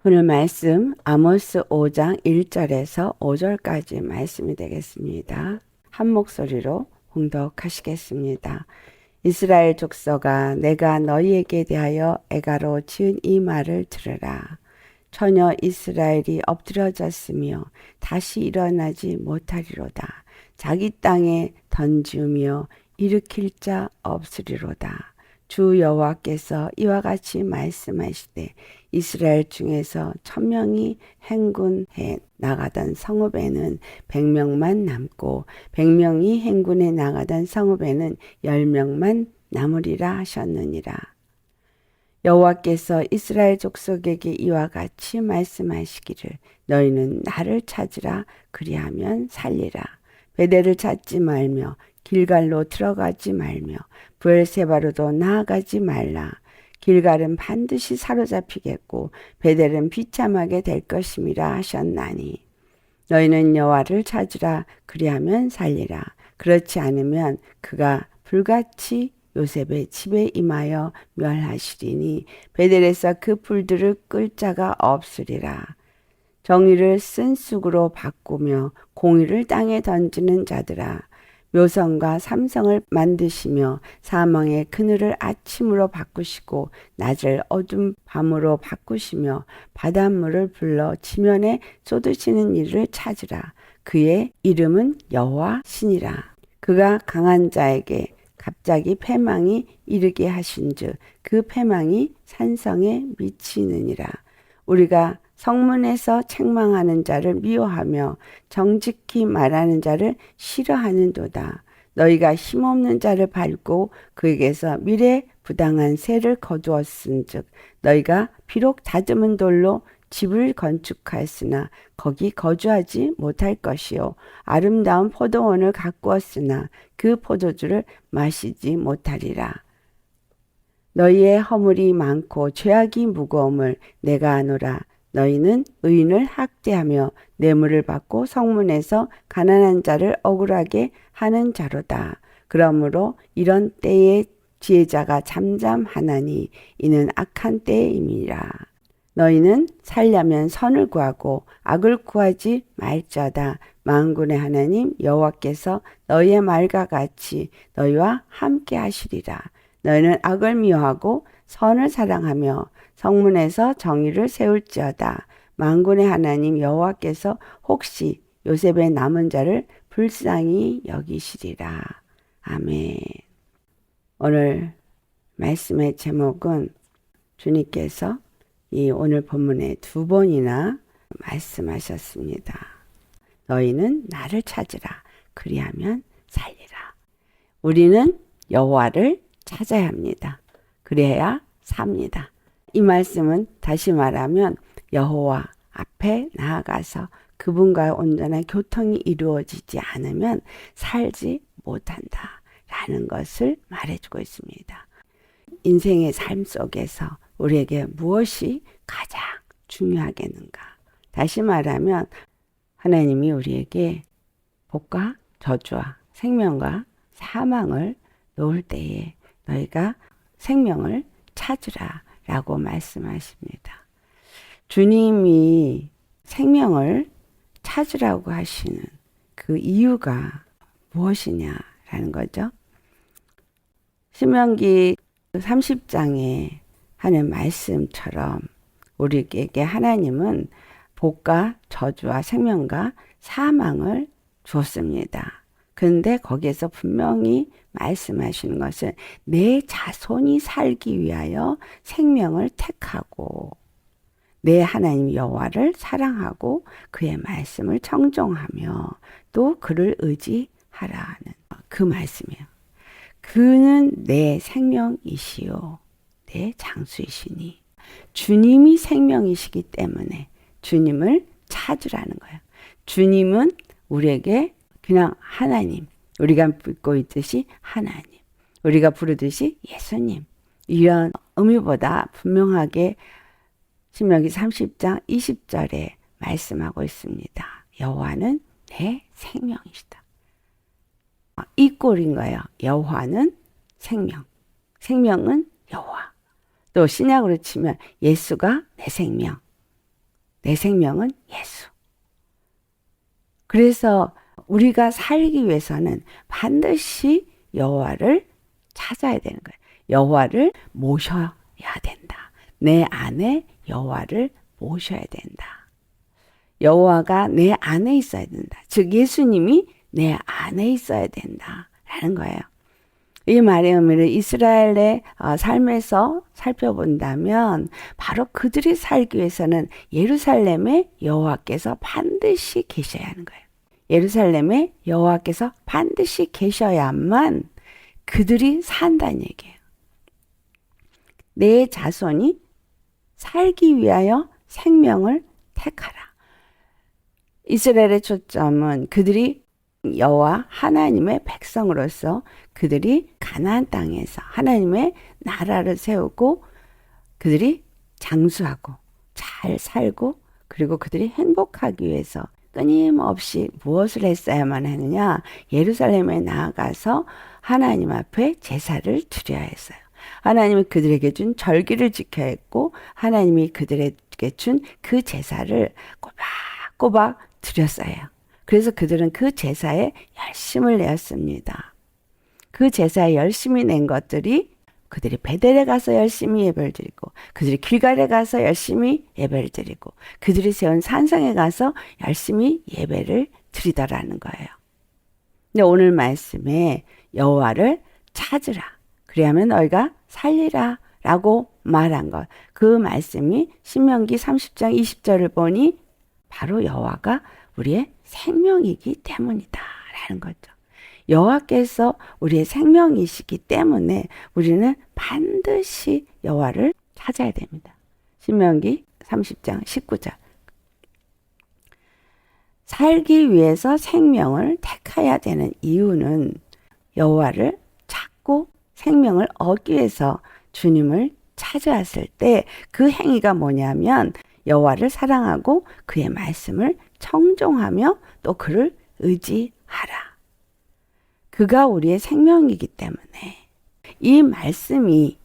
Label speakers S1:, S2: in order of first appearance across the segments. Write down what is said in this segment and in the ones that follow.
S1: 오늘 말씀 아모스 5장 1절에서 5절까지 말씀이 되겠습니다. 한 목소리로 봉독하시겠습니다. 이스라엘 족속아, 내가 너희에게 대하여 애가로 지은 이 말을 들으라. 처녀 이스라엘이 엎드려졌으며 다시 일어나지 못하리로다. 자기 땅에 던지며 일으킬 자 없으리로다. 주 여호와께서 이와 같이 말씀하시되 이스라엘 중에서 1000명이 행군해 나가던 성읍에는 100명만 남고 100명이 행군해 나가던 성읍에는 10명만 남으리라 하셨느니라. 여호와께서 이스라엘 족속에게 이와 같이 말씀하시기를 너희는 나를 찾으라 그리하면 살리라. 베델을 찾지 말며 길갈로 들어가지 말며 브엘세바로도 나아가지 말라. 길갈은 반드시 사로잡히겠고 베델은 비참하게 될 것임이라 하셨나니 너희는 여호와를 찾으라 그리하면 살리라. 그렇지 않으면 그가 불같이 요셉의 집에 임하여 멸하시리니 베델에서 그 불들을 끌 자가 없으리라. 정의를 쓴 쑥으로 바꾸며 공의를 땅에 던지는 자들아, 묘성과 삼성을 만드시며 사망의 그늘을 아침으로 바꾸시고 낮을 어둠 밤으로 바꾸시며 바닷물을 불러 지면에 쏟으시는 이를 찾으라. 그의 이름은 여호와 신이라. 그가 강한 자에게 갑자기 패망이 이르게 하신즉 그 패망이 산성에 미치느니라. 우리가 성문에서 책망하는 자를 미워하며 정직히 말하는 자를 싫어하는도다. 너희가 힘없는 자를 밟고 그에게서 미래 부당한 세를 거두었은즉 너희가 비록 다듬은 돌로 집을 건축하였으나 거기 거주하지 못할 것이요 아름다운 포도원을 가꾸었으나 그 포도주를 마시지 못하리라. 너희의 허물이 많고 죄악이 무거움을 내가 아노라. 너희는 의인을 학대하며 뇌물을 받고 성문에서 가난한 자를 억울하게 하는 자로다. 그러므로 이런 때에 지혜자가 잠잠하나니 이는 악한 때임이라. 너희는 살려면 선을 구하고 악을 구하지 말자다. 만군의 하나님 여호와께서 너희의 말과 같이 너희와 함께 하시리라. 너희는 악을 미워하고 선을 사랑하며 성문에서 정의를 세울지어다. 만군의 하나님 여호와께서 혹시 요셉의 남은 자를 불쌍히 여기시리라. 아멘. 오늘 말씀의 제목은 주님께서 이 오늘 본문에 2번이나 말씀하셨습니다. 너희는 나를 찾으라. 그리하면 살리라. 우리는 여호와를 찾아야 합니다. 그래야 삽니다. 이 말씀은 다시 말하면 여호와 앞에 나아가서 그분과의 온전한 교통이 이루어지지 않으면 살지 못한다 라는 것을 말해주고 있습니다. 인생의 삶 속에서 우리에게 무엇이 가장 중요하겠는가? 다시 말하면 하나님이 우리에게 복과 저주와 생명과 사망을 놓을 때에 너희가 생명을 찾으라 라고 말씀하십니다. 주님이 생명을 찾으라고 하시는 그 이유가 무엇이냐라는 거죠. 신명기 30장에 하는 말씀처럼 우리에게 하나님은 복과 저주와 생명과 사망을 줬습니다. 그런데 거기에서 분명히 말씀하시는 것은 내 자손이 살기 위하여 생명을 택하고 내 하나님 여호와를 사랑하고 그의 말씀을 청종하며 또 그를 의지하라는 그 말씀이에요. 그는 내 생명이시요 내 장수이시니 주님이 생명이시기 때문에 주님을 찾으라는 거예요. 주님은 우리에게 그냥 하나님, 우리가 믿고 있듯이 하나님, 우리가 부르듯이 예수님, 이런 의미보다 분명하게 신명기 30장 20절에 말씀하고 있습니다. 여호와는 내 생명이시다. 이 꼴인 거예요. 여호와는 생명, 생명은 여호와. 또 신약으로 치면 예수가 내 생명, 내 생명은 예수. 그래서 우리가 살기 위해서는 반드시 여호와를 찾아야 되는 거예요. 여호와를 모셔야 된다. 내 안에 여호와를 모셔야 된다. 여호와가 내 안에 있어야 된다. 즉 예수님이 내 안에 있어야 된다라는 거예요. 이 말의 의미를 이스라엘의 삶에서 살펴본다면 바로 그들이 살기 위해서는 예루살렘에 여호와께서 반드시 계셔야 하는 거예요. 예루살렘에 여호와께서 반드시 계셔야만 그들이 산다는 얘기예요. 내 자손이 살기 위하여 생명을 택하라. 이스라엘의 초점은 그들이 여호와 하나님의 백성으로서 그들이 가나안 땅에서 하나님의 나라를 세우고 그들이 장수하고 잘 살고 그리고 그들이 행복하기 위해서 끊임없이 무엇을 했어야만 하느냐? 예루살렘에 나아가서 하나님 앞에 제사를 드려야 했어요. 하나님이 그들에게 준 절기를 지켜야 했고 하나님이 그들에게 준 그 제사를 꼬박꼬박 드렸어요. 그래서 그들은 그 제사에 열심을 내었습니다. 그 제사에 열심히 낸 것들이 그들이 베델에 가서 열심히 예배를 드리고 그들이 길갈에 가서 열심히 예배를 드리고 그들이 세운 산성에 가서 열심히 예배를 드리더라는 거예요. 근데 오늘 말씀에 여호와를 찾으라. 그리하면 너희가 살리라 라고 말한 것. 그 말씀이 신명기 30장 20절을 보니 바로 여호와가 우리의 생명이기 때문이다 라는 거죠. 여호와께서 우리의 생명이시기 때문에 우리는 반드시 여호와를 찾아야 됩니다. 신명기 30장 19절. 살기 위해서 생명을 택해야 되는 이유는 여호와를 찾고 생명을 얻기 위해서 주님을 찾아왔을 때 그 행위가 뭐냐면 여호와를 사랑하고 그의 말씀을 청종하며 또 그를 의지하라. 그가 우리의 생명이기 때문에 이 말씀이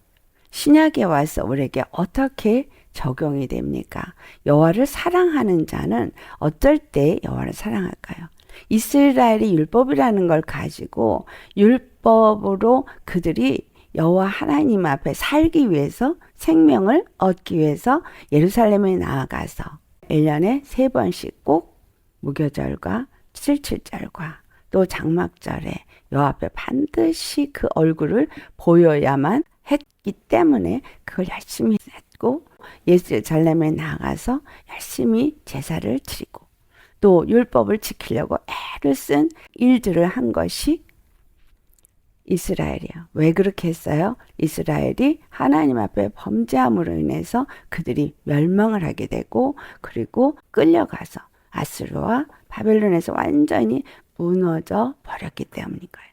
S1: 신약에 와서 우리에게 어떻게 적용이 됩니까? 여호와를 사랑하는 자는 어떨 때 여호와를 사랑할까요? 이스라엘이 율법이라는 걸 가지고 율법으로 그들이 여호와 하나님 앞에 살기 위해서 생명을 얻기 위해서 예루살렘에 나아가서 1년에 3번씩 꼭 무교절과 7.7절과 또 장막절에 여호와 앞에 반드시 그 얼굴을 보여야만 했기 때문에 그걸 열심히 했고 예루살렘에 나가서 열심히 제사를 드리고 또 율법을 지키려고 애를 쓴 일들을 한 것이 이스라엘이요. 왜 그렇게 했어요? 이스라엘이 하나님 앞에 범죄함으로 인해서 그들이 멸망을 하게 되고 그리고 끌려가서 아수르와 바벨론에서 완전히 무너져 버렸기 때문인 거예요.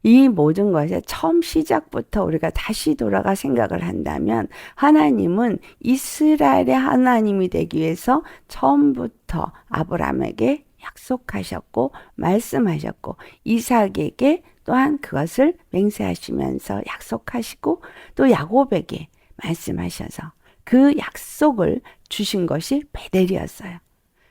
S1: 이 모든 것에 처음 시작부터 우리가 다시 돌아가 생각을 한다면 하나님은 이스라엘의 하나님이 되기 위해서 처음부터 아브라함에게 약속하셨고 말씀하셨고 이삭에게 또한 그것을 맹세하시면서 약속하시고 또 야곱에게 말씀하셔서 그 약속을 주신 것이 베델이었어요.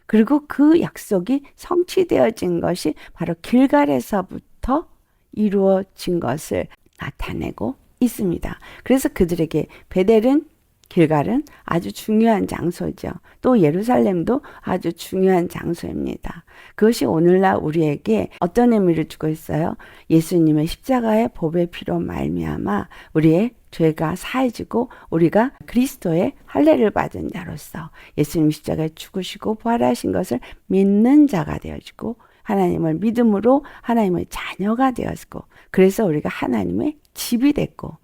S1: 그리고 그 약속이 성취되어진 것이 바로 길갈에서부터 이루어진 것을 나타내고 있습니다. 그래서 그들에게 베델은 길갈은 아주 중요한 장소죠. 또 예루살렘도 아주 중요한 장소입니다. 그것이 오늘날 우리에게 어떤 의미를 주고 있어요? 예수님의 십자가의 보배 피로 말미암아 우리의 죄가 사해지고 우리가 그리스도의 할례를 받은 자로서 예수님 십자가에 죽으시고 부활하신 것을 믿는 자가 되어지고 하나님을 믿음으로 하나님의 자녀가 되었고 그래서 우리가 하나님의 집이 됐고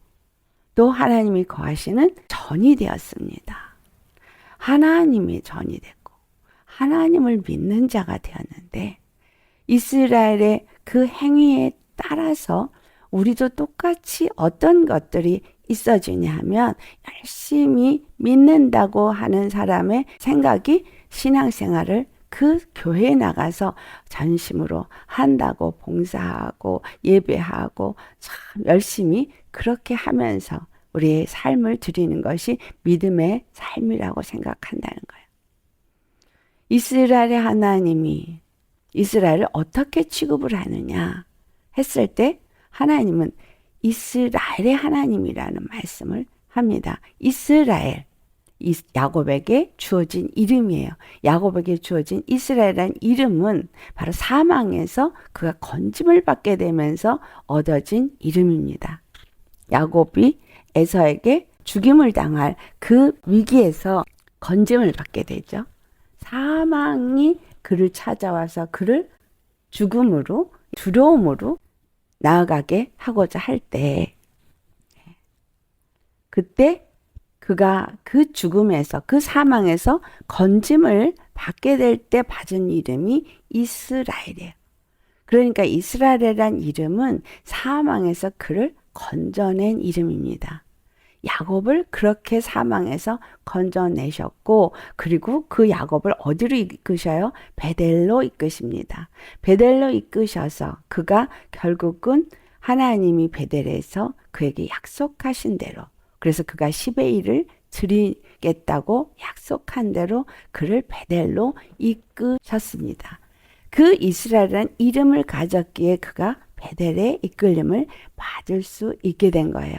S1: 또 하나님이 거하시는 전이 되었습니다. 하나님이 전이 됐고 하나님을 믿는 자가 되었는데 이스라엘의 그 행위에 따라서 우리도 똑같이 어떤 것들이 있어지냐 하면 열심히 믿는다고 하는 사람의 생각이 신앙생활을 그 교회에 나가서 전심으로 한다고 봉사하고 예배하고 참 열심히 그렇게 하면서 우리의 삶을 드리는 것이 믿음의 삶이라고 생각한다는 거예요. 이스라엘의 하나님이 이스라엘을 어떻게 취급을 하느냐 했을 때 하나님은 이스라엘의 하나님이라는 말씀을 합니다. 이스라엘, 야곱에게 주어진 이름이에요. 야곱에게 주어진 이스라엘이라는 이름은 바로 사망에서 그가 건짐을 받게 되면서 얻어진 이름입니다. 야곱이 에서에게 죽임을 당할 그 위기에서 건짐을 받게 되죠. 사망이 그를 찾아와서 그를 죽음으로, 두려움으로 나아가게 하고자 할 때, 그때 그가 그 죽음에서, 그 사망에서 건짐을 받게 될 때 받은 이름이 이스라엘이에요. 그러니까 이스라엘이란 이름은 사망에서 그를 건져낸 이름입니다. 야곱을 그렇게 사망에서 건져내셨고, 그리고 그 야곱을 어디로 이끄셔요? 베델로 이끄십니다. 베델로 이끄셔서 그가 결국은 하나님이 베델에서 그에게 약속하신 대로, 그래서 그가 10의 1을 드리겠다고 약속한 대로 그를 베델로 이끄셨습니다. 그 이스라엘이라는 이름을 가졌기에 그가 베델의 이끌림을 받을 수 있게 된 거예요.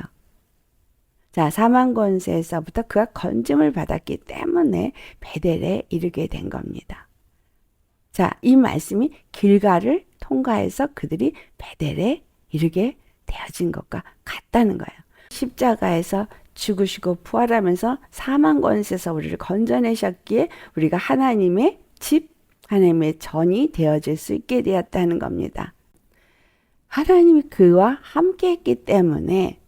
S1: 자, 사망 권세에서부터 그가 건짐을 받았기 때문에 베델에 이르게 된 겁니다. 자, 이 말씀이 길가를 통과해서 그들이 베델에 이르게 되어진 것과 같다는 거예요. 십자가에서 죽으시고 부활하면서 사망 권세에서 우리를 건져내셨기에 우리가 하나님의 집, 하나님의 전이 되어질 수 있게 되었다는 겁니다. 하나님이 그와 함께 했기 때문에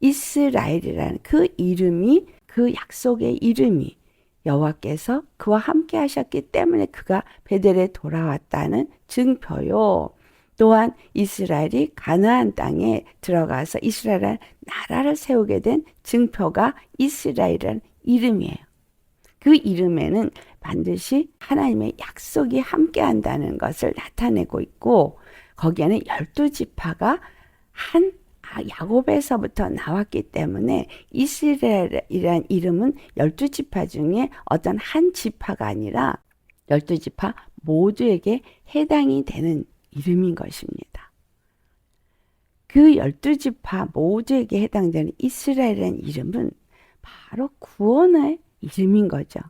S1: 이스라엘이라는 그 이름이, 그 약속의 이름이 여호와께서 그와 함께 하셨기 때문에 그가 베델에 돌아왔다는 증표요. 또한 이스라엘이 가나안 땅에 들어가서 이스라엘 나라를 세우게 된 증표가 이스라엘이라는 이름이에요. 그 이름에는 반드시 하나님의 약속이 함께 한다는 것을 나타내고 있고, 거기에는 12지파가 야곱에서부터 나왔기 때문에 이스라엘이란 이름은 12지파 중에 어떤 한 지파가 아니라 12지파 모두에게 해당이 되는 이름인 것입니다. 그 12지파 모두에게 해당되는 이스라엘이라는 이름은 바로 구원의 이름인 거죠.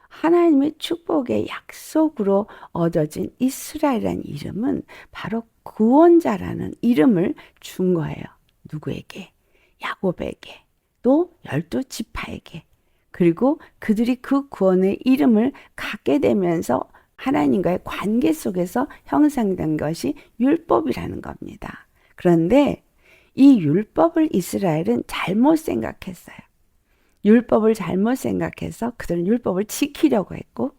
S1: 하나님의 축복의 약속으로 얻어진 이스라엘이라는 이름은 바로 구원자라는 이름을 준 거예요. 누구에게? 야곱에게, 또 12지파에게. 그리고 그들이 그 구원의 이름을 갖게 되면서 하나님과의 관계 속에서 형성된 것이 율법이라는 겁니다. 그런데 이 율법을 이스라엘은 잘못 생각했어요. 율법을 잘못 생각해서 그들은 율법을 지키려고 했고,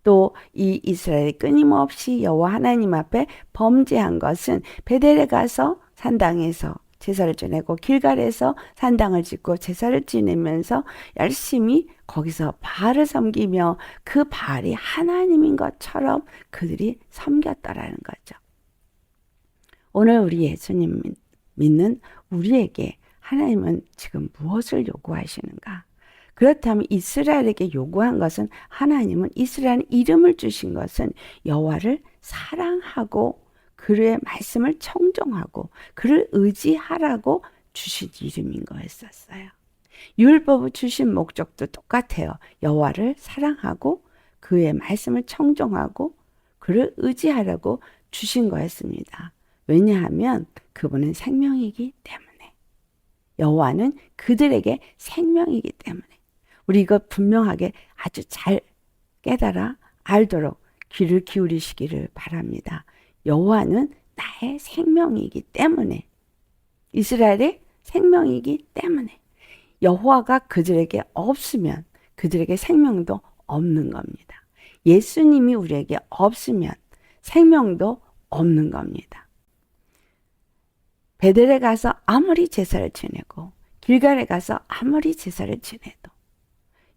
S1: 또 이 이스라엘이 끊임없이 여호와 하나님 앞에 범죄한 것은 베델에 가서 산당에서 제사를 지내고 길갈에서 산당을 짓고 제사를 지내면서 열심히 거기서 바알을 섬기며 그 바알이 하나님인 것처럼 그들이 섬겼다라는 거죠. 오늘 우리 예수님 믿는 우리에게 하나님은 지금 무엇을 요구하시는가? 그렇다면 이스라엘에게 요구한 것은, 하나님은 이스라엘 이름을 주신 것은 여호와를 사랑하고 그의 말씀을 청종하고 그를 의지하라고 주신 이름인 거였었어요. 율법을 주신 목적도 똑같아요. 여호와를 사랑하고 그의 말씀을 청종하고 그를 의지하라고 주신 거였습니다. 왜냐하면 그분은 생명이기 때문에. 여호와는 그들에게 생명이기 때문에. 우리 이거 분명하게 아주 잘 깨달아 알도록 귀를 기울이시기를 바랍니다. 여호와는 나의 생명이기 때문에, 이스라엘의 생명이기 때문에, 여호와가 그들에게 없으면 그들에게 생명도 없는 겁니다. 예수님이 우리에게 없으면 생명도 없는 겁니다. 베델에 가서 아무리 제사를 지내고 길갈에 가서 아무리 제사를 지내도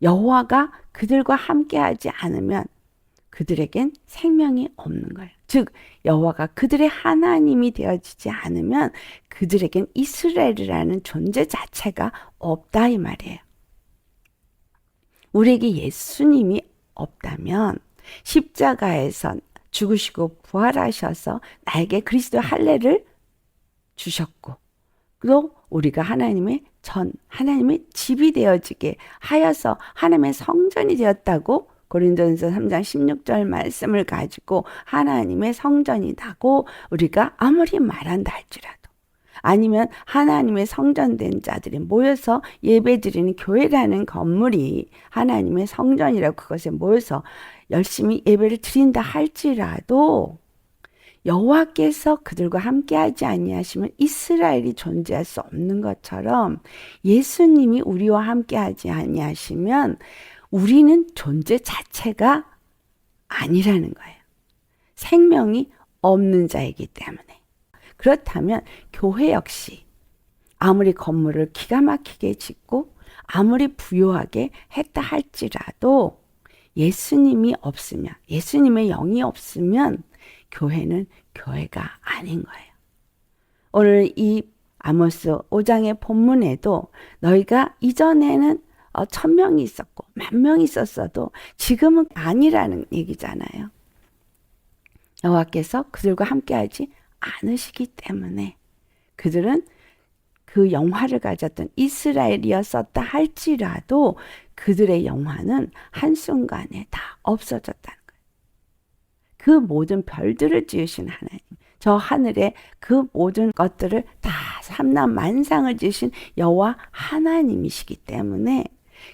S1: 여호와가 그들과 함께하지 않으면 그들에겐 생명이 없는 거예요. 즉 여호와가 그들의 하나님이 되어지지 않으면 그들에겐 이스라엘이라는 존재 자체가 없다 이 말이에요. 우리에게 예수님이 없다면 십자가에서 죽으시고 부활하셔서 나에게 그리스도의 할례를 주셨고 또 우리가 하나님의 집이 되어지게 하여서 하나님의 성전이 되었다고 고린도전서 3장 16절 말씀을 가지고 하나님의 성전이라고 우리가 아무리 말한다 할지라도 아니면 하나님의 성전된 자들이 모여서 예배드리는 교회라는 건물이 하나님의 성전이라고 그것에 모여서 열심히 예배를 드린다 할지라도 여호와께서 그들과 함께하지 아니하시면 이스라엘이 존재할 수 없는 것처럼 예수님이 우리와 함께하지 아니하시면 우리는 존재 자체가 아니라는 거예요. 생명이 없는 자이기 때문에. 그렇다면 교회 역시 아무리 건물을 기가 막히게 짓고 아무리 부유하게 했다 할지라도 예수님이 없으면, 예수님의 영이 없으면 교회는 교회가 아닌 거예요. 오늘 이 아모스 5장의 본문에도 너희가 이전에는 1000명이 있었고 10,000명이 있었어도 지금은 아니라는 얘기잖아요. 여호와께서 그들과 함께하지 않으시기 때문에 그들은 그 영화를 가졌던 이스라엘이었었다 할지라도 그들의 영화는 한순간에 다 없어졌다는 거예요. 그 모든 별들을 지으신 하나님, 저 하늘에 그 모든 것들을 다 삼남 만상을 지으신 여호와 하나님이시기 때문에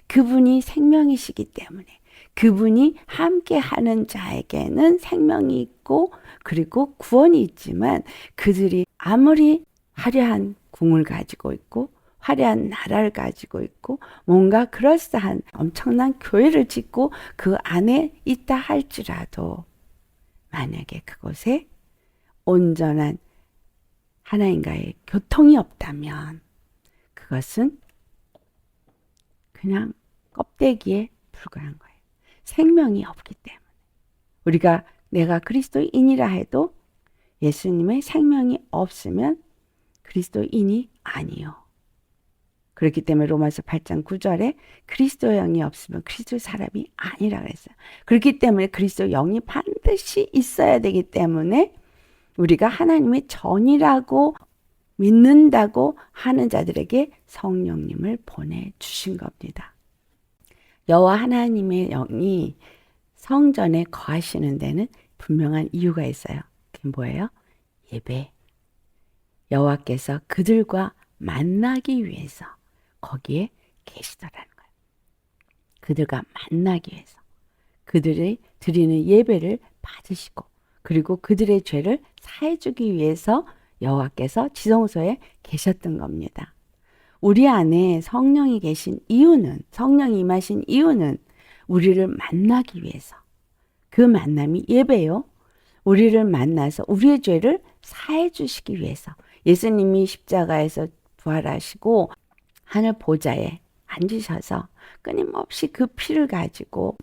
S1: 그분이 생명이시기 때문에 그분이 함께하는 자에게는 생명이 있고 그리고 구원이 있지만 그들이 아무리 화려한 궁을 가지고 있고 화려한 나라를 가지고 있고 뭔가 그럴싸한 엄청난 교회를 짓고 그 안에 있다 할지라도 만약에 그곳에 온전한 하나님과의 교통이 없다면 그것은 그냥 껍데기에 불과한 거예요. 생명이 없기 때문에. 우리가 내가 그리스도인이라 해도 예수님의 생명이 없으면 그리스도인이 아니요. 그렇기 때문에 로마서 8장 9절에 그리스도 영이 없으면 그리스도 사람이 아니라 그랬어요. 그렇기 때문에 그리스도 영이 반드시 있어야 되기 때문에 우리가 하나님의 전이라고 믿는다고 하는 자들에게 성령님을 보내주신 겁니다. 여호와 하나님의 영이 성전에 거하시는 데는 분명한 이유가 있어요. 그게 뭐예요? 예배. 여호와께서 그들과 만나기 위해서 거기에 계시더라는 거예요. 그들과 만나기 위해서 그들이 드리는 예배를 받으시고 그리고 그들의 죄를 사해주기 위해서 여호와께서 지성소에 계셨던 겁니다. 우리 안에 성령이 계신 이유는, 성령이 임하신 이유는 우리를 만나기 위해서. 그 만남이 예배요. 우리를 만나서 우리의 죄를 사해 주시기 위해서. 예수님이 십자가에서 부활하시고 하늘 보좌에 앉으셔서 끊임없이 그 피를 가지고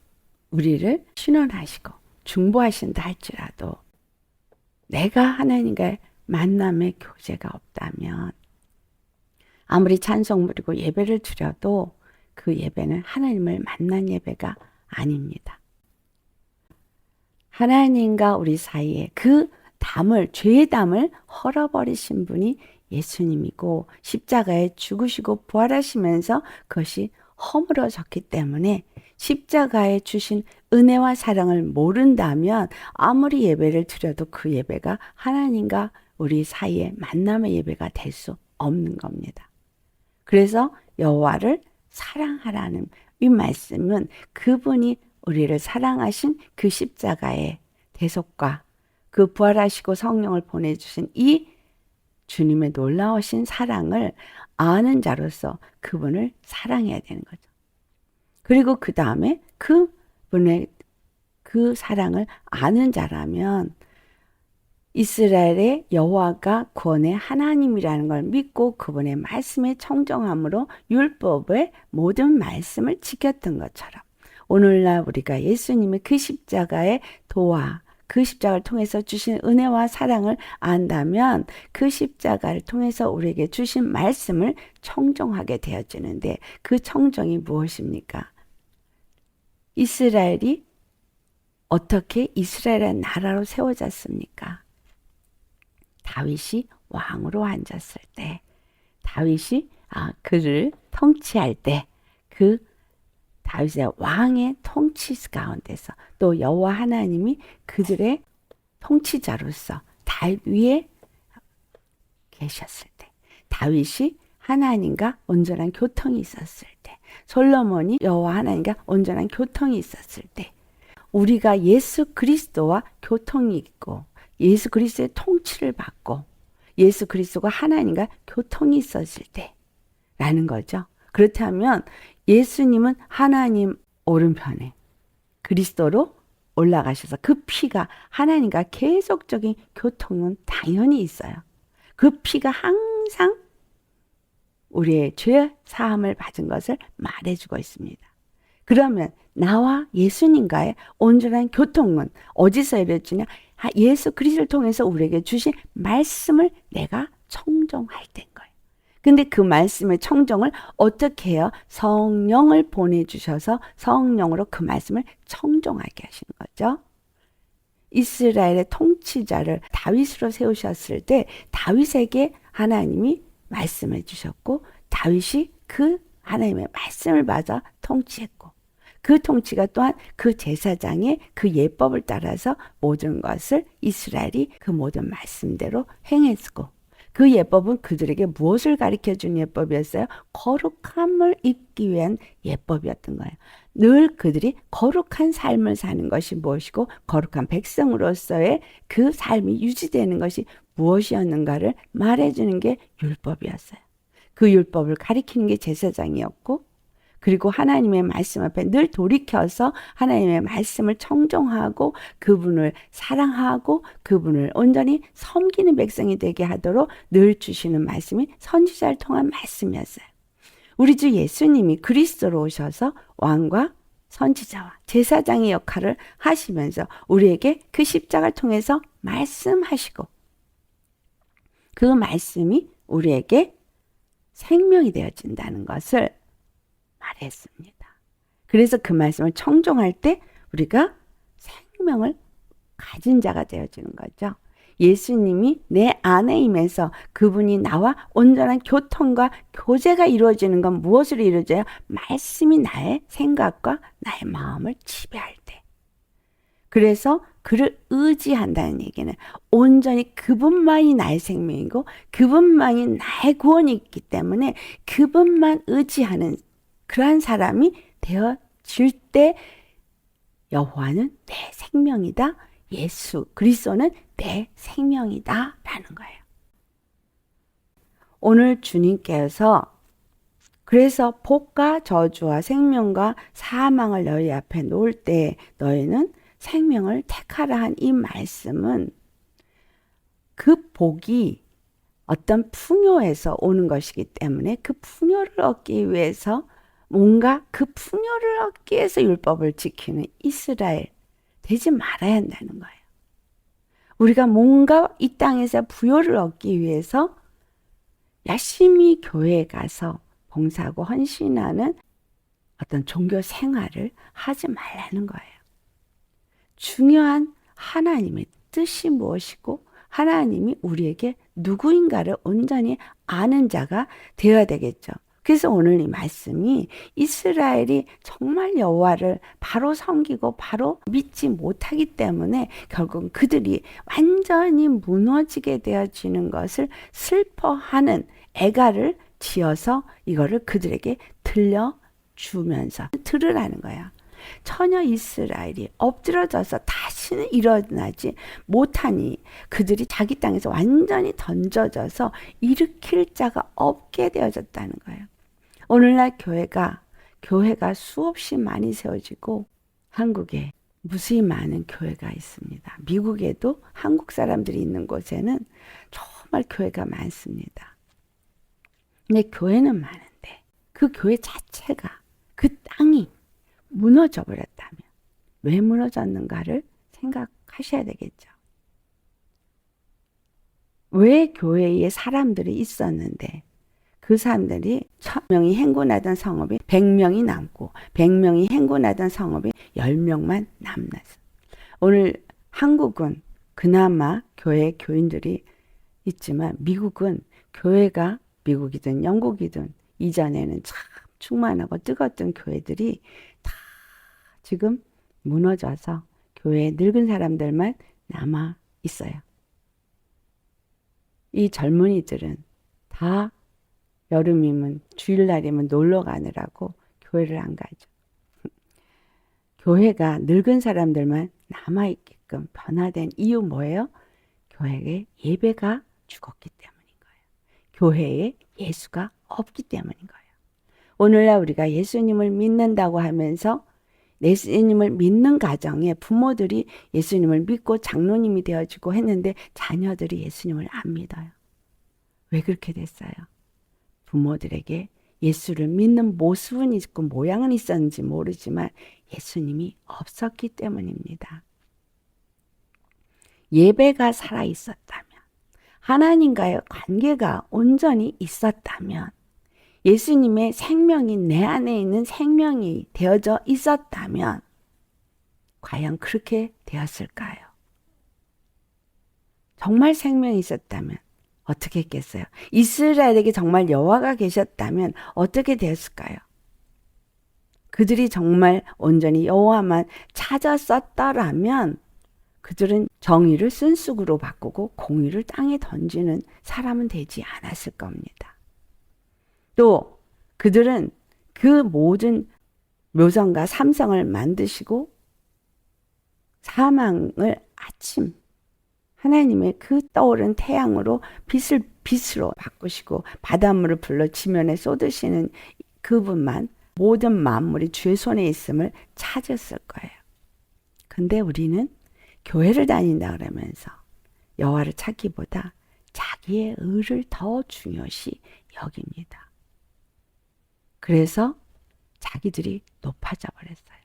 S1: 우리를 신원하시고 중보하신다 할지라도 내가 하나님과의 만남의 교제가 없다면 아무리 찬송 부리고 예배를 드려도 그 예배는 하나님을 만난 예배가 아닙니다. 하나님과 우리 사이에 그 담을, 죄의 담을 헐어버리신 분이 예수님이고 십자가에 죽으시고 부활하시면서 그것이 허물어졌기 때문에 십자가에 주신 은혜와 사랑을 모른다면 아무리 예배를 드려도 그 예배가 하나님과 우리 사이에 만남의 예배가 될 수 없는 겁니다. 그래서 여호와를 사랑하라는 이 말씀은 그분이 우리를 사랑하신 그 십자가의 대속과 그 부활하시고 성령을 보내주신 이 주님의 놀라우신 사랑을 아는 자로서 그분을 사랑해야 되는 거죠. 그리고 그 다음에 그분의 그 사랑을 아는 자라면 이스라엘의 여호와가 구원의 하나님이라는 걸 믿고 그분의 말씀에 청정함으로 율법의 모든 말씀을 지켰던 것처럼 오늘날 우리가 예수님의 그 십자가의 도와 그 십자가를 통해서 주신 은혜와 사랑을 안다면 그 십자가를 통해서 우리에게 주신 말씀을 청정하게 되어지는데 그 청정이 무엇입니까? 이스라엘이 어떻게 이스라엘의 나라로 세워졌습니까? 다윗이 왕으로 앉았을 때, 다윗이 그를 통치할 때, 그 다윗의 왕의 통치 가운데서 또 여호와 하나님이 그들의 통치자로서 다윗 위에 계셨을 때, 다윗이 하나님과 온전한 교통이 있었을 때, 솔로몬이 여호와 하나님과 온전한 교통이 있었을 때, 우리가 예수 그리스도와 교통이 있고 예수 그리스도의 통치를 받고 예수 그리스도가 하나님과 교통이 있었을 때라는 거죠. 그렇다면 예수님은 하나님 오른편에 그리스도로 올라가셔서 그 피가 하나님과 계속적인 교통은 당연히 있어요. 그 피가 항상 우리의 죄 사함을 받은 것을 말해주고 있습니다. 그러면 나와 예수님과의 온전한 교통은 어디서 이루어지냐? 예수 그리스도를 통해서 우리에게 주신 말씀을 내가 청종할 때인 거예요. 근데 그 말씀의 청종을 어떻게 해요? 성령을 보내주셔서 성령으로 그 말씀을 청종하게 하시는 거죠. 이스라엘의 통치자를 다윗으로 세우셨을 때 다윗에게 하나님이 말씀해 주셨고 다윗이 그 하나님의 말씀을 받아 통치했고 그 통치가 또한 그 제사장의 그 예법을 따라서 모든 것을 이스라엘이 그 모든 말씀대로 행했고 그 예법은 그들에게 무엇을 가르쳐 준 예법이었어요? 거룩함을 입기 위한 예법이었던 거예요. 늘 그들이 거룩한 삶을 사는 것이 무엇이고 거룩한 백성으로서의 그 삶이 유지되는 것이 무엇이었는가를 말해주는 게 율법이었어요. 그 율법을 가리키는 게 제사장이었고 그리고 하나님의 말씀 앞에 늘 돌이켜서 하나님의 말씀을 청종하고 그분을 사랑하고 그분을 온전히 섬기는 백성이 되게 하도록 늘 주시는 말씀이 선지자를 통한 말씀이었어요. 우리 주 예수님이 그리스도로 오셔서 왕과 선지자와 제사장의 역할을 하시면서 우리에게 그 십자가를 통해서 말씀하시고 그 말씀이 우리에게 생명이 되어진다는 것을 말했습니다. 그래서 그 말씀을 청종할 때 우리가 생명을 가진 자가 되어지는 거죠. 예수님이 내 안에 임해서 그분이 나와 온전한 교통과 교제가 이루어지는 건 무엇으로 이루어져요? 말씀이 나의 생각과 나의 마음을 지배할 때. 그래서 그를 의지한다는 얘기는 온전히 그분만이 나의 생명이고 그분만이 나의 구원이 있기 때문에 그분만 의지하는 그러한 사람이 되어질 때 여호와는 내 생명이다. 예수 그리스도는 내 생명이다 라는 거예요. 오늘 주님께서 그래서 복과 저주와 생명과 사망을 너희 앞에 놓을 때 너희는 생명을 택하라 한 이 말씀은 그 복이 어떤 풍요에서 오는 것이기 때문에 그 풍요를 얻기 위해서 뭔가 그 풍요를 얻기 위해서 율법을 지키는 이스라엘 되지 말아야 한다는 거예요. 우리가 뭔가 이 땅에서 부요를 얻기 위해서 열심히 교회에 가서 봉사하고 헌신하는 어떤 종교 생활을 하지 말라는 거예요. 중요한 하나님의 뜻이 무엇이고 하나님이 우리에게 누구인가를 온전히 아는 자가 되어야 되겠죠. 그래서 오늘 이 말씀이 이스라엘이 정말 여호와를 바로 섬기고 바로 믿지 못하기 때문에 결국 그들이 완전히 무너지게 되어지는 것을 슬퍼하는 애가를 지어서 이거를 그들에게 들려주면서 들으라는 거야. 처녀 이스라엘이 엎드려져서 다시는 일어나지 못하니 그들이 자기 땅에서 완전히 던져져서 일으킬 자가 없게 되어졌다는 거예요. 오늘날 교회가 수없이 많이 세워지고 한국에 무수히 많은 교회가 있습니다. 미국에도 한국 사람들이 있는 곳에는 정말 교회가 많습니다. 근데 교회는 많은데 그 교회 자체가 그 땅이 무너져 버렸다면 왜 무너졌는가를 생각하셔야 되겠죠. 왜 교회에 사람들이 있었는데 그 사람들이 1000명이 행군하던 성읍이 100명이 남고 100명이 행군하던 성읍이 10명만 남았어. 오늘 한국은 그나마 교회 교인들이 있지만 미국은 교회가 미국이든 영국이든 이전에는 참 충만하고 뜨거웠던 교회들이 다 지금 무너져서 교회에 늙은 사람들만 남아 있어요. 이 젊은이들은 다 여름이면 주일날이면 놀러 가느라고 교회를 안 가죠. 교회가 늙은 사람들만 남아있게끔 변화된 이유 뭐예요? 교회에 예배가 죽었기 때문인 거예요. 교회에 예수가 없기 때문인 거예요. 오늘날 우리가 예수님을 믿는다고 하면서 예수님을 믿는 가정에 부모들이 예수님을 믿고 장로님이 되어지고 했는데 자녀들이 예수님을 안 믿어요. 왜 그렇게 됐어요? 부모들에게 예수를 믿는 모습은 있고 모양은 있었는지 모르지만 예수님이 없었기 때문입니다. 예배가 살아있었다면, 하나님과의 관계가 온전히 있었다면, 예수님의 생명이 내 안에 있는 생명이 되어져 있었다면 과연 그렇게 되었을까요? 정말 생명이 있었다면 어떻게 했겠어요? 이스라엘에게 정말 여호와가 계셨다면 어떻게 되었을까요? 그들이 정말 온전히 여호와만 찾았었더라면 그들은 정의를 쓴쑥으로 바꾸고 공의를 땅에 던지는 사람은 되지 않았을 겁니다. 또 그들은 그 모든 묘성과 삼성을 만드시고 사망을 아침 하나님의 그 떠오른 태양으로 빛을 빛으로 바꾸시고 바닷물을 불러 지면에 쏟으시는 그분만 모든 만물이 주의 손에 있음을 찾았을 거예요. 근데 우리는 교회를 다닌다 그러면서 여호와를 찾기보다 자기의 의를 더 중요시 여깁니다. 그래서 자기들이 높아져 버렸어요.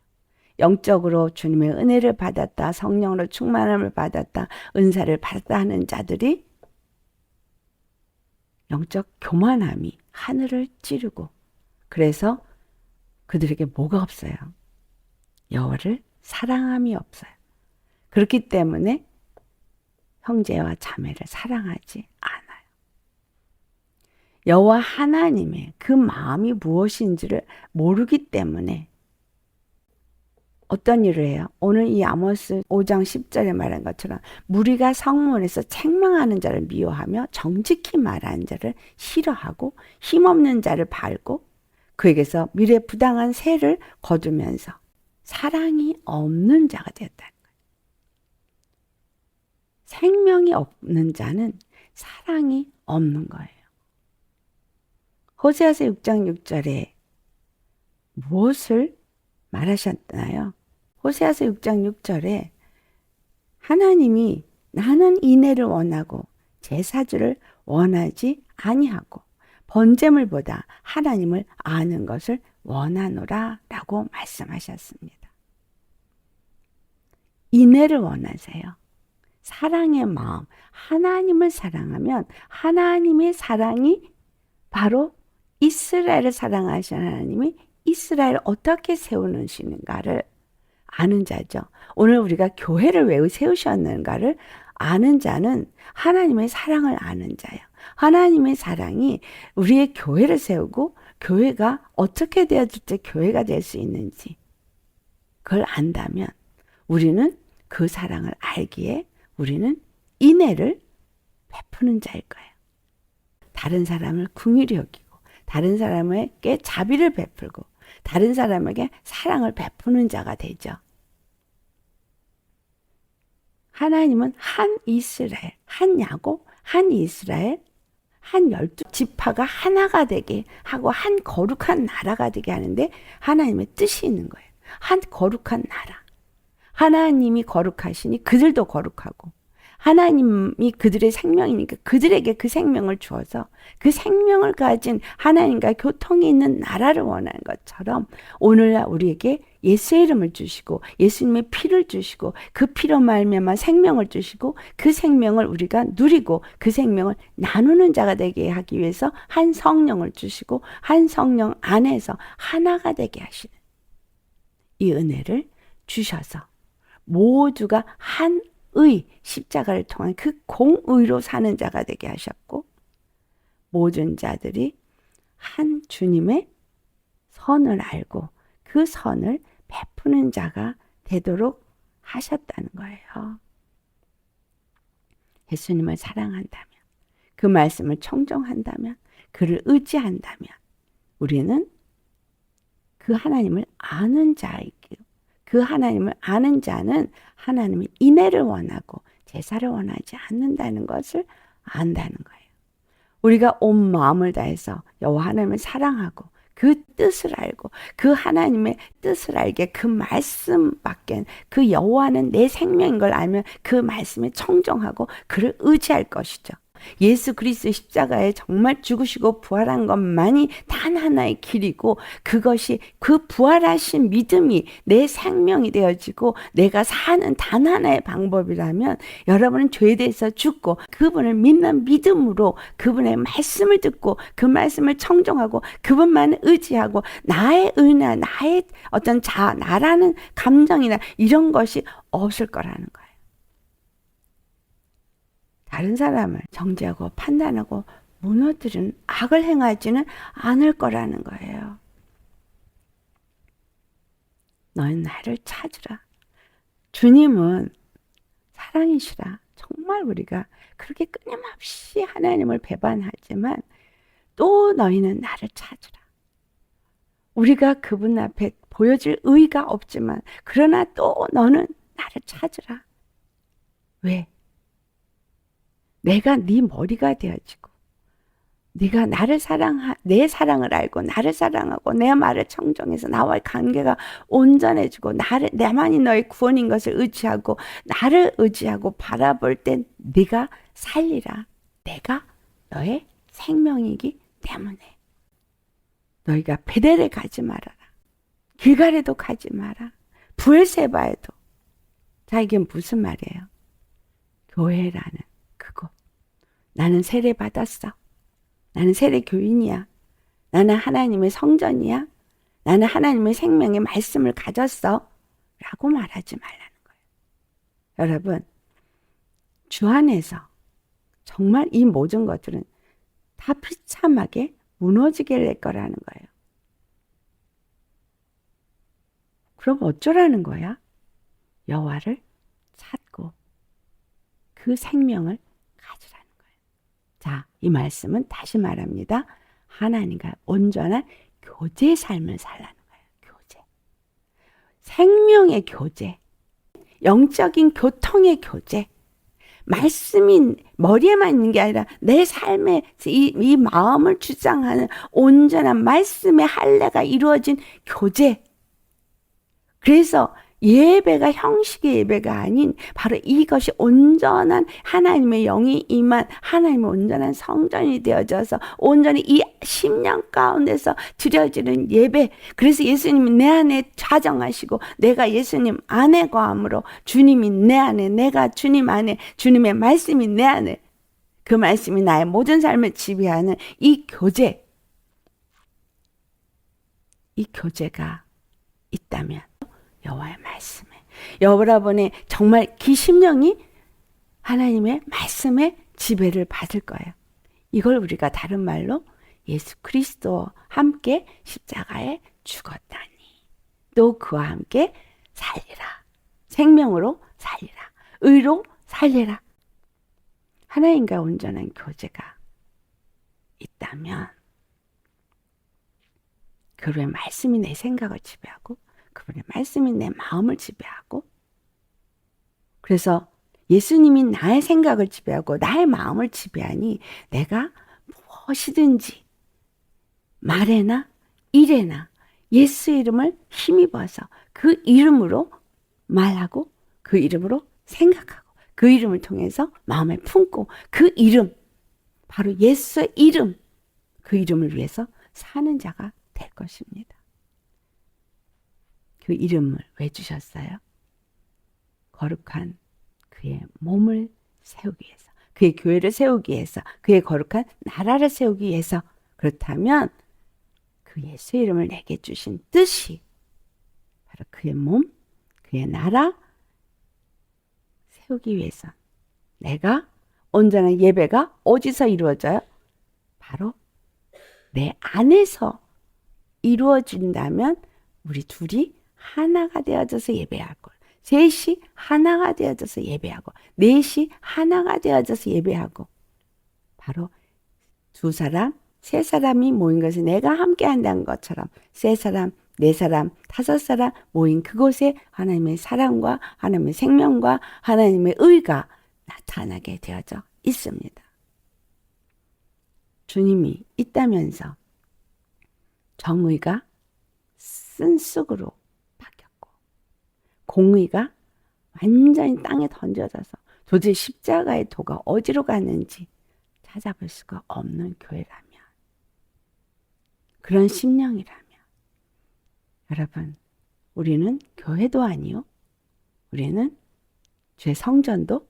S1: 영적으로 주님의 은혜를 받았다, 성령으로 충만함을 받았다, 은사를 받았다 하는 자들이 영적 교만함이 하늘을 찌르고 그래서 그들에게 뭐가 없어요? 여호와를 사랑함이 없어요. 그렇기 때문에 형제와 자매를 사랑하지 않아요. 여호와 하나님의 그 마음이 무엇인지를 모르기 때문에 어떤 일을 해요? 오늘 이 아모스 5장 10절에 말한 것처럼 무리가 성문에서 책망하는 자를 미워하며 정직히 말하는 자를 싫어하고 힘없는 자를 밟고 그에게서 미래부당한 세를 거두면서 사랑이 없는 자가 되었다는 거예요. 생명이 없는 자는 사랑이 없는 거예요. 호세아서 6장 6절에 무엇을 말하셨나요? 호세아서 6장 6절에 하나님이 나는 인애를 원하고 제사주를 원하지 아니하고 번제물보다 하나님을 아는 것을 원하노라 라고 말씀하셨습니다. 인애를 원하세요. 사랑의 마음, 하나님을 사랑하면 하나님의 사랑이 바로 이스라엘을 사랑하시는 하나님이 이스라엘을 어떻게 세우시는가를 아는 자죠. 오늘 우리가 교회를 왜 세우셨는가를 아는 자는 하나님의 사랑을 아는 자예요. 하나님의 사랑이 우리의 교회를 세우고 교회가 어떻게 되어질 때 교회가 될 수 있는지 그걸 안다면 우리는 그 사랑을 알기에 우리는 인애를 베푸는 자일 거예요. 다른 사람을 긍휼히 여기고 다른 사람에게 자비를 베풀고 다른 사람에게 사랑을 베푸는 자가 되죠. 하나님은 한 이스라엘, 한 야곱, 한 이스라엘, 한 12지파가 하나가 되게 하고 한 거룩한 나라가 되게 하는데 하나님의 뜻이 있는 거예요. 한 거룩한 나라. 하나님이 거룩하시니 그들도 거룩하고 하나님이 그들의 생명이니까 그들에게 그 생명을 주어서 그 생명을 가진 하나님과 교통이 있는 나라를 원하는 것처럼 오늘날 우리에게 예수의 이름을 주시고 예수님의 피를 주시고 그 피로 말미암아 생명을 주시고 그 생명을 우리가 누리고 그 생명을 나누는 자가 되게 하기 위해서 한 성령을 주시고 한 성령 안에서 하나가 되게 하시는 이 은혜를 주셔서 모두가 한의 십자가를 통한 그 공의로 사는 자가 되게 하셨고 모든 자들이 한 주님의 선을 알고 그 선을 베푸는 자가 되도록 하셨다는 거예요. 예수님을 사랑한다면, 그 말씀을 청종한다면, 그를 의지한다면 우리는 그 하나님을 아는 자이고 그 하나님을 아는 자는 하나님의 인애를 원하고 제사를 원하지 않는다는 것을 안다는 거예요. 우리가 온 마음을 다해서 여호와 하나님을 사랑하고 그 뜻을 알고 그 하나님의 뜻을 알게 그 말씀밖에 그 여호와는 내 생명인 걸 알면 그 말씀에 청종하고 그를 의지할 것이죠. 예수 그리스도 십자가에 정말 죽으시고 부활한 것만이 단 하나의 길이고 그것이 그 부활하신 믿음이 내 생명이 되어지고 내가 사는 단 하나의 방법이라면 여러분은 죄에 대해서 죽고 그분을 믿는 믿음으로 그분의 말씀을 듣고 그 말씀을 청종하고 그분만 의지하고 나의 의나 나의 어떤 나라는 감정이나 이런 것이 없을 거라는 거예요. 다른 사람을 정죄하고 판단하고 무너뜨리는 악을 행하지는 않을 거라는 거예요. 너는 나를 찾으라. 주님은 사랑이시라. 정말 우리가 그렇게 끊임없이 하나님을 배반하지만 또 너희는 나를 찾으라. 우리가 그분 앞에 보여줄 의의가 없지만 그러나 또 너는 나를 찾으라. 왜? 내가 네 머리가 되어지고 네가 내 사랑을 알고 나를 사랑하고 내 말을 청정해서 나와의 관계가 온전해지고 나만이 너의 구원인 것을 의지하고 나를 의지하고 바라볼 때 네가 살리라. 내가 너의 생명이기 때문에 너희가 베델에 가지 말아라. 길갈에도 가지 마라. 브엘세바에도. 자, 이게 무슨 말이에요? 교회라는 그곳. 나는 세례 받았어. 나는 세례 교인이야. 나는 하나님의 성전이야. 나는 하나님의 생명의 말씀을 가졌어. 라고 말하지 말라는 거예요. 여러분, 주 안에서 정말 이 모든 것들은 다 비참하게 무너지게 될 거라는 거예요. 그럼 어쩌라는 거야? 여호와를 찾고 그 생명을 가지라는 거예요. 자, 이 말씀은 다시 말합니다. 하나님과 온전한 교제 삶을 살라는 거예요. 교제. 생명의 교제. 영적인 교통의 교제. 말씀이 머리에만 있는 게 아니라 내 삶에 이 마음을 주장하는 온전한 말씀의 할례가 이루어진 교제. 그래서 예배가 형식의 예배가 아닌 바로 이것이 온전한 하나님의 영이 임한 하나님의 온전한 성전이 되어져서 온전히 이 심령 가운데서 드려지는 예배. 그래서 예수님이 내 안에 자정하시고 내가 예수님 안에 거함으로 주님이 내 안에 내가 주님 안에 주님의 말씀이 내 안에 그 말씀이 나의 모든 삶을 지배하는 이 교제. 이 교제가 있다면 여호와의 말씀에 여러분의 정말 기심령이 하나님의 말씀에 지배를 받을 거예요. 이걸 우리가 다른 말로 예수 그리스도와 함께 십자가에 죽었다니 또 그와 함께 살리라. 생명으로 살리라. 의로 살리라. 하나님과 온전한 교제가 있다면 그의 말씀이 내 생각을 지배하고 그분의 말씀이 내 마음을 지배하고 그래서 예수님이 나의 생각을 지배하고 나의 마음을 지배하니 내가 무엇이든지 말에나 일에나 예수의 이름을 힘입어서 그 이름으로 말하고 그 이름으로 생각하고 그 이름을 통해서 마음에 품고 그 이름 바로 예수의 이름 그 이름을 위해서 사는 자가 될 것입니다. 그 이름을 왜 주셨어요? 거룩한 그의 몸을 세우기 위해서, 그의 교회를 세우기 위해서, 그의 거룩한 나라를 세우기 위해서. 그렇다면 그 예수의 이름을 내게 주신 뜻이 바로 그의 몸, 그의 나라, 세우기 위해선 내가 온전한 예배가 어디서 이루어져요? 바로 내 안에서 이루어진다면 우리 둘이 하나가 되어져서 예배할 걸. 셋이 하나가 되어져서 예배하고 넷이 하나가 되어져서 예배하고 바로 두 사람, 세 사람이 모인 것은 내가 함께 한다는 것처럼 세 사람, 네 사람, 다섯 사람 모인 그곳에 하나님의 사랑과 하나님의 생명과 하나님의 의가 나타나게 되어져 있습니다. 주님이 있다면서 정의가 쓴쑥으로 바뀌었고 공의가 완전히 땅에 던져져서 도저히 십자가의 도가 어디로 갔는지 찾아볼 수가 없는 교회라면, 그런 심령이라면 여러분, 우리는 교회도 아니요, 우리는 죄 성전도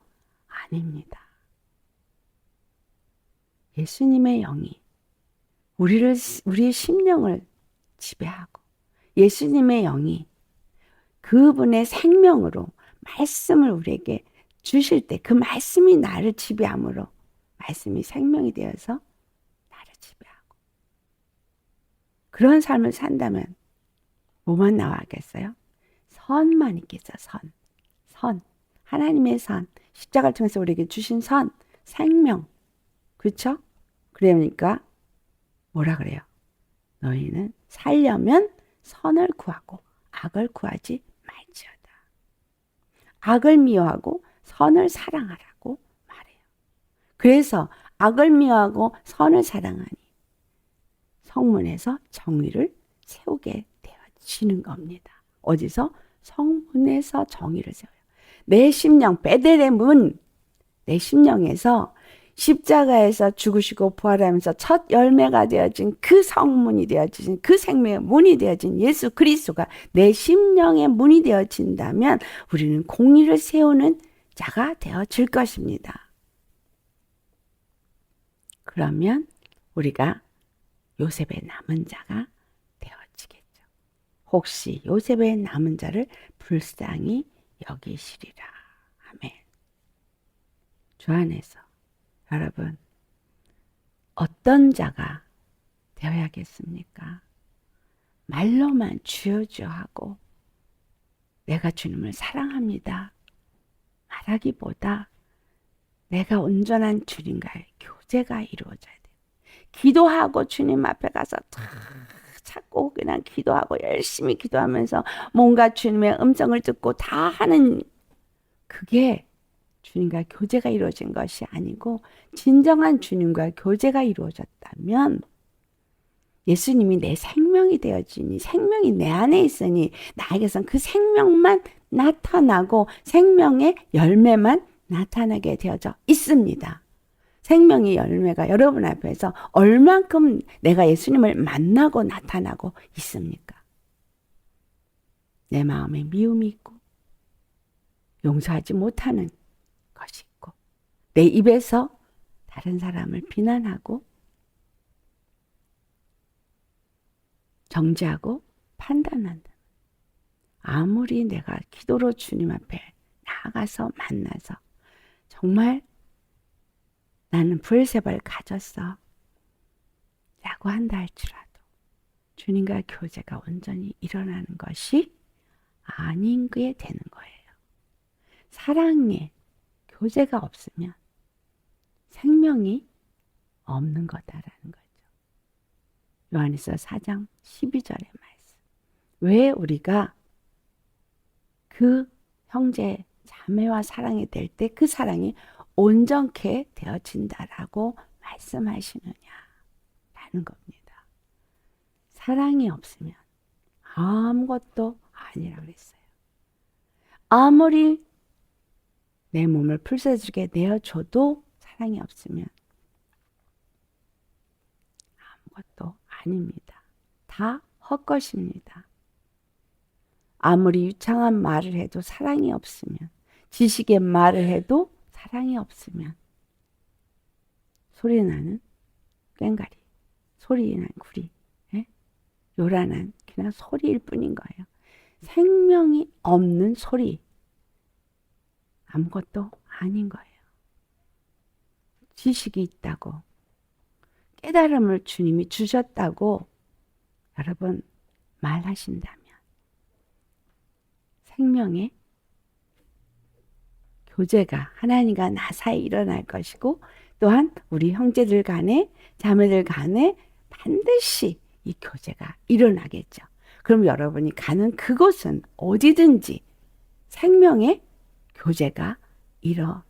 S1: 아닙니다. 예수님의 영이 우리의 심령을 지배하고 예수님의 영이 그분의 생명으로 말씀을 우리에게 주실 때 그 말씀이 나를 지배함으로 말씀이 생명이 되어서 나를 지배하고 그런 삶을 산다면 뭐만 나와야겠어요? 선만 있겠죠. 선. 하나님의 선. 십자가를 통해서 우리에게 주신 선. 생명. 그렇죠? 그러니까 뭐라 그래요? 너희는 살려면 선을 구하고 악을 구하지 말지어다. 악을 미워하고 선을 사랑하라고 말해요. 그래서 악을 미워하고 선을 사랑하니 성문에서 정의를 세우게 되어지는 겁니다. 어디서? 성문에서 정의를 세워요. 내 심령, 베델의 문, 내 심령에서 십자가에서 죽으시고 부활하면서 첫 열매가 되어진 그 성문이 되어진 그 생명의 문이 되어진 예수 그리스도가 내 심령의 문이 되어진다면 우리는 공의를 세우는 자가 되어질 것입니다. 그러면 우리가 요셉의 남은 자가 되어지겠죠. 혹시 요셉의 남은 자를 불쌍히 여기시리라. 아멘. 주 안에서 여러분, 어떤 자가 되어야겠습니까? 말로만 주여 주여 하고 내가 주님을 사랑합니다 말하기보다 내가 온전한 주님과의 교제가 이루어져야 돼요. 기도하고 주님 앞에 가서 자꾸 그냥 기도하고 열심히 기도하면서 뭔가 주님의 음성을 듣고 다 하는 그게 주님과 교제가 이루어진 것이 아니고 진정한 주님과 교제가 이루어졌다면 예수님이 내 생명이 되어지니 생명이 내 안에 있으니 나에게선 그 생명만 나타나고 생명의 열매만 나타나게 되어져 있습니다. 생명의 열매가 여러분 앞에서 얼만큼 내가 예수님을 만나고 나타나고 있습니까? 내 마음에 미움이 있고 용서하지 못하는 것이 있고 내 입에서 다른 사람을 비난하고 정죄하고 판단한다. 아무리 내가 기도로 주님 앞에 나아가서 만나서 정말 나는 브엘세바를 가졌어 라고 한다 할지라도 주님과 교제가 온전히 일어나는 것이 아닌 게 되는 거예요. 사랑에 교제가 없으면 생명이 없는 거다라는 거죠. 요한일서 4장 12절의 말씀. 왜 우리가 그 형제 자매와 사랑이 될 때 그 사랑이 온전케 되어진다라고 말씀하시느냐라는 겁니다. 사랑이 없으면 아무것도 아니라 그랬어요. 아무리 내 몸을 풀세주게 내어줘도 사랑이 없으면 아무것도 아닙니다. 다 헛것입니다. 아무리 유창한 말을 해도 사랑이 없으면, 지식의 말을 해도 사랑이 없으면 소리나는 꽹가리, 소리난 구리, 요란한 그냥 소리일 뿐인 거예요. 생명이 없는 소리, 아무것도 아닌 거예요. 지식이 있다고, 깨달음을 주님이 주셨다고 여러분 말하신다면 생명의 교제가 하나님과 나 사이 일어날 것이고, 또한 우리 형제들 간에, 자매들 간에 반드시 이 교제가 일어나겠죠. 그럼 여러분이 가는 그곳은 어디든지 생명의 교제가 일어날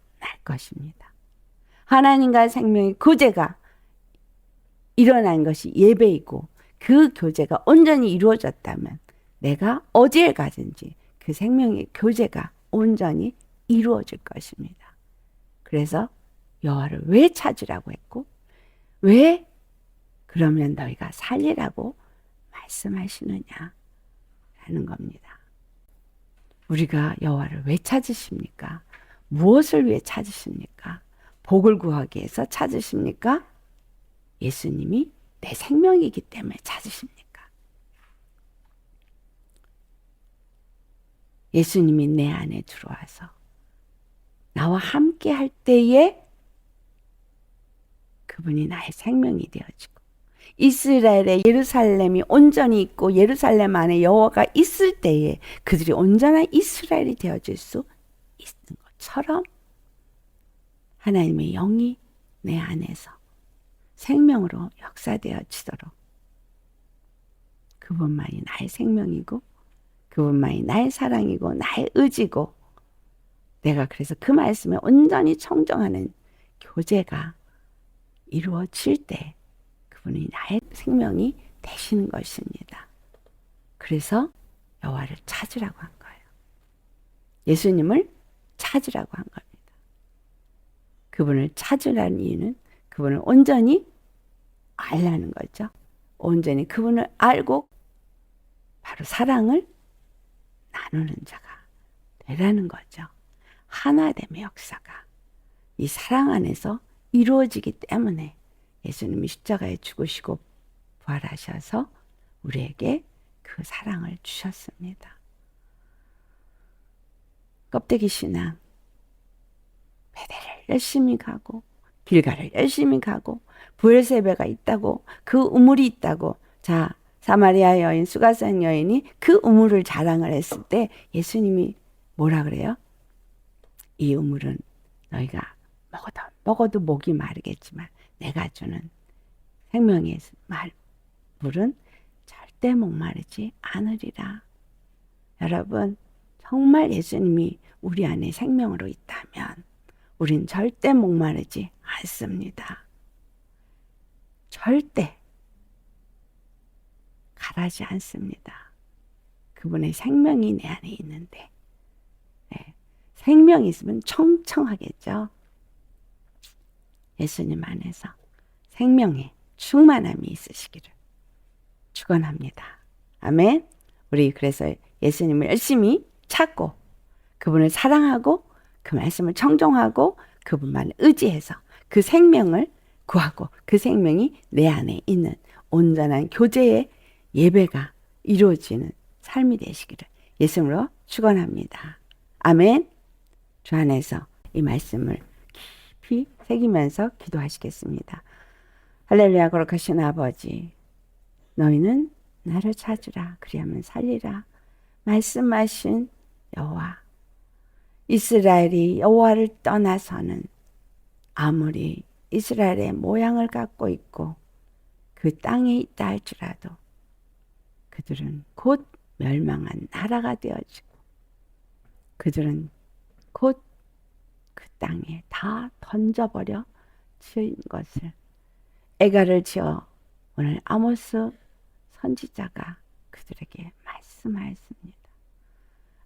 S1: 것입니다. 하나님과 생명의 교제가 일어난 것이 예배이고, 그 교제가 온전히 이루어졌다면 내가 어디에 가든지 그 생명의 교제가 온전히 이루어질 것입니다. 그래서 여호와를 왜 찾으라고 했고, 왜 그러면 너희가 살리라고 말씀하시느냐 라는 겁니다. 우리가 여호와를 왜 찾으십니까? 무엇을 위해 찾으십니까? 복을 구하기 위해서 찾으십니까? 예수님이 내 생명이기 때문에 찾으십니까? 예수님이 내 안에 들어와서 나와 함께 할 때에 그분이 나의 생명이 되어지고, 이스라엘의 예루살렘이 온전히 있고 예루살렘 안에 여호와가 있을 때에 그들이 온전한 이스라엘이 되어질 수 있는 것처럼 하나님의 영이 내 안에서 생명으로 역사되어지도록, 그분만이 나의 생명이고 그분만이 나의 사랑이고 나의 의지고, 내가 그래서 그 말씀에 온전히 청정하는 교제가 이루어질 때 그분이 나의 생명이 되시는 것입니다. 그래서 여호와를 찾으라고 한 거예요. 예수님을 찾으라고 한 겁니다. 그분을 찾으라는 이유는 그분을 온전히 알라는 거죠. 온전히 그분을 알고 바로 사랑을 나누는 자가 되라는 거죠. 하나됨의 역사가 이 사랑 안에서 이루어지기 때문에 예수님이 십자가에 죽으시고 부활하셔서 우리에게 그 사랑을 주셨습니다. 껍데기 신앙, 베델을 열심히 가고 길가를 열심히 가고 브엘세바가 있다고, 그 우물이 있다고, 자 사마리아 여인, 수가성 여인이 그 우물을 자랑을 했을 때 예수님이 뭐라 그래요? 이 우물은 너희가 먹어도 목이 마르겠지만 내가 주는 생명의 물은 절대 목마르지 않으리라. 여러분, 정말 예수님이 우리 안에 생명으로 있다면 우린 절대 목마르지 않습니다. 절대 가라지 않습니다. 그분의 생명이 내 안에 있는데, 네, 생명이 있으면 청청하겠죠. 예수님 안에서 생명의 충만함이 있으시기를 축원합니다. 아멘. 우리 그래서 예수님을 열심히 찾고 그분을 사랑하고 그 말씀을 청종하고 그분만 의지해서 그 생명을 구하고 그 생명이 내 안에 있는 온전한 교제의 예배가 이루어지는 삶이 되시기를 예수님으로 축원합니다. 아멘. 주 안에서 이 말씀을 깊이 새기면서 기도하시겠습니다. 할렐루야. 거룩하신 아버지, 너희는 나를 찾으라. 그리하면 살리라. 말씀하신 여호와, 이스라엘이 여호와를 떠나서는 아무리 이스라엘의 모양을 갖고 있고 그 땅에 있다 할지라도 그들은 곧 멸망한 나라가 되어지고 그들은 곧 그 땅에 다 던져버려 지은 것을 애가를 지어 오늘 아모스 선지자가 그들에게 말씀하였습니다.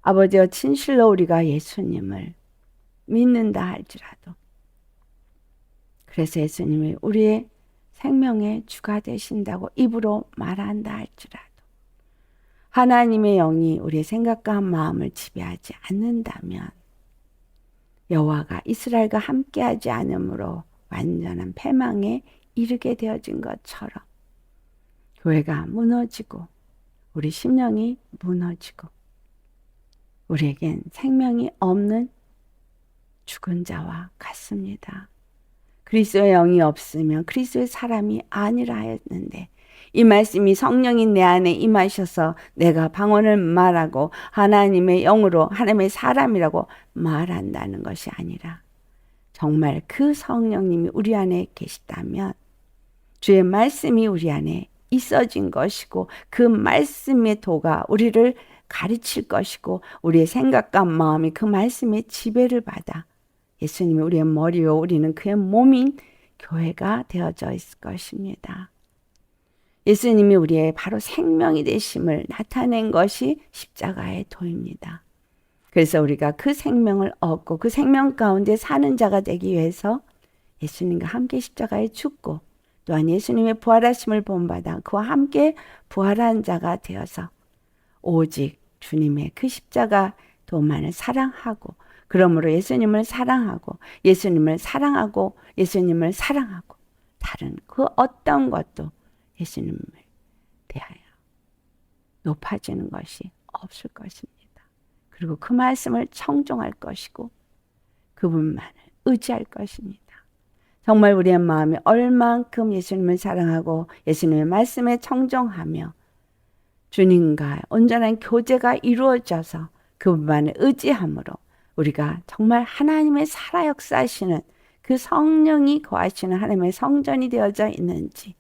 S1: 아버지여, 진실로 우리가 예수님을 믿는다 할지라도, 그래서 예수님이 우리의 생명의 주가 되신다고 입으로 말한다 할지라도, 하나님의 영이 우리의 생각과 마음을 지배하지 않는다면 여호와가 이스라엘과 함께하지 않으므로 완전한 패망에 이르게 되어진 것처럼 교회가 무너지고 우리 심령이 무너지고 우리에겐 생명이 없는 죽은 자와 같습니다. 그리스도의 영이 없으면 그리스도의 사람이 아니라 했는데 이 말씀이 성령이 내 안에 임하셔서 내가 방언을 말하고 하나님의 영으로 하나님의 사람이라고 말한다는 것이 아니라 정말 그 성령님이 우리 안에 계시다면 주의 말씀이 우리 안에 있어진 것이고 그 말씀의 도가 우리를 가르칠 것이고 우리의 생각과 마음이 그 말씀의 지배를 받아 예수님이 우리의 머리요 우리는 그의 몸인 교회가 되어져 있을 것입니다. 예수님이 우리의 바로 생명이 되심을 나타낸 것이 십자가의 도입니다. 그래서 우리가 그 생명을 얻고 그 생명 가운데 사는 자가 되기 위해서 예수님과 함께 십자가에 죽고 또한 예수님의 부활하심을 본받아 그와 함께 부활한 자가 되어서 오직 주님의 그 십자가 도만을 사랑하고 그러므로 예수님을 사랑하고 예수님을 사랑하고 예수님을 사랑하고 다른 그 어떤 것도 예수님을 대하여 높아지는 것이 없을 것입니다. 그리고 그 말씀을 청종할 것이고 그분만을 의지할 것입니다. 정말 우리의 마음이 얼만큼 예수님을 사랑하고 예수님의 말씀에 청종하며 주님과 온전한 교제가 이루어져서 그분만을 의지함으로 우리가 정말 하나님의 살아 역사하시는 그 성령이 거하시는 하나님의 성전이 되어져 있는지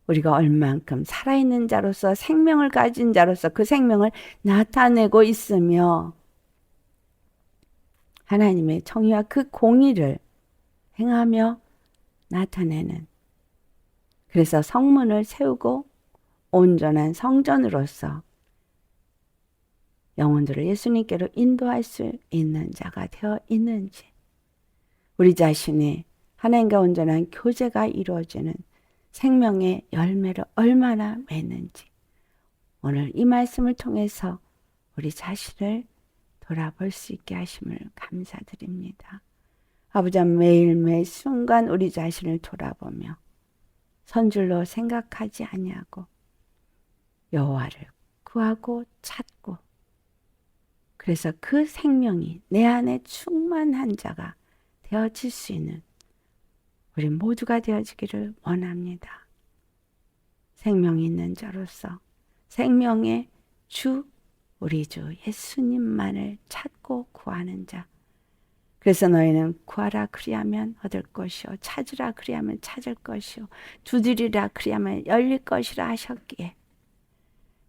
S1: 우리가 얼만큼 살아있는 자로서 생명을 가진 자로서 그 생명을 나타내고 있으며 하나님의 정의와 그 공의를 행하며 나타내는 그래서 성문을 세우고 온전한 성전으로서 영혼들을 예수님께로 인도할 수 있는 자가 되어 있는지 우리 자신의 하나님과 온전한 교제가 이루어지는 생명의 열매를 얼마나 맺는지 오늘 이 말씀을 통해서 우리 자신을 돌아볼 수 있게 하심을 감사드립니다. 아버지 매일매일 순간 우리 자신을 돌아보며 선줄로 생각하지 아니하고 여호와를 구하고 찾고 그래서 그 생명이 내 안에 충만한 자가 되어질 수 있는 우리 모두가 되어지기를 원합니다. 생명이 있는 자로서 생명의 주 우리 주 예수님만을 찾고 구하는 자 그래서 너희는 구하라 그리하면 얻을 것이요 찾으라 그리하면 찾을 것이요 두드리라 그리하면 열릴 것이라 하셨기에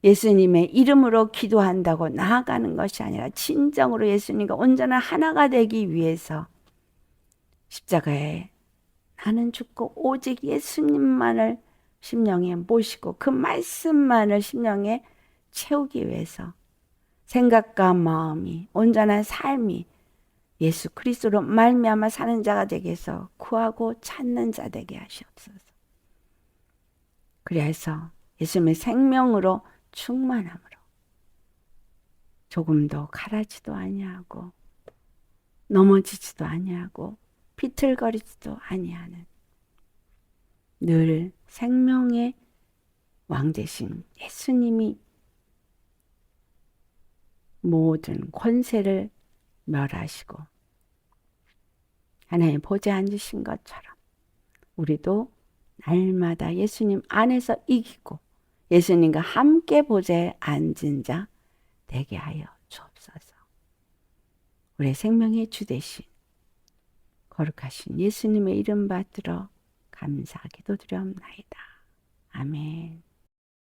S1: 예수님의 이름으로 기도한다고 나아가는 것이 아니라 진정으로 예수님과 온전한 하나가 되기 위해서 십자가에 나는 죽고 오직 예수님만을 심령에 모시고 그 말씀만을 심령에 채우기 위해서 생각과 마음이 온전한 삶이 예수 그리스도로 말미암아 사는 자가 되게 해서 구하고 찾는 자 되게 하시옵소서. 그래서 예수님의 생명으로 충만함으로 조금도 가라지도 아니하고 넘어지지도 아니하고 비틀거리지도 아니하는 늘 생명의 왕 되신 예수님이 모든 권세를 멸하시고 하나님 보좌에 앉으신 것처럼 우리도 날마다 예수님 안에서 이기고 예수님과 함께 보좌에 앉은 자 되게 하여 주옵소서. 우리의 생명의 주 되신 거룩하신 예수님의 이름 받들어 감사 기도드려옵나이다. 아멘.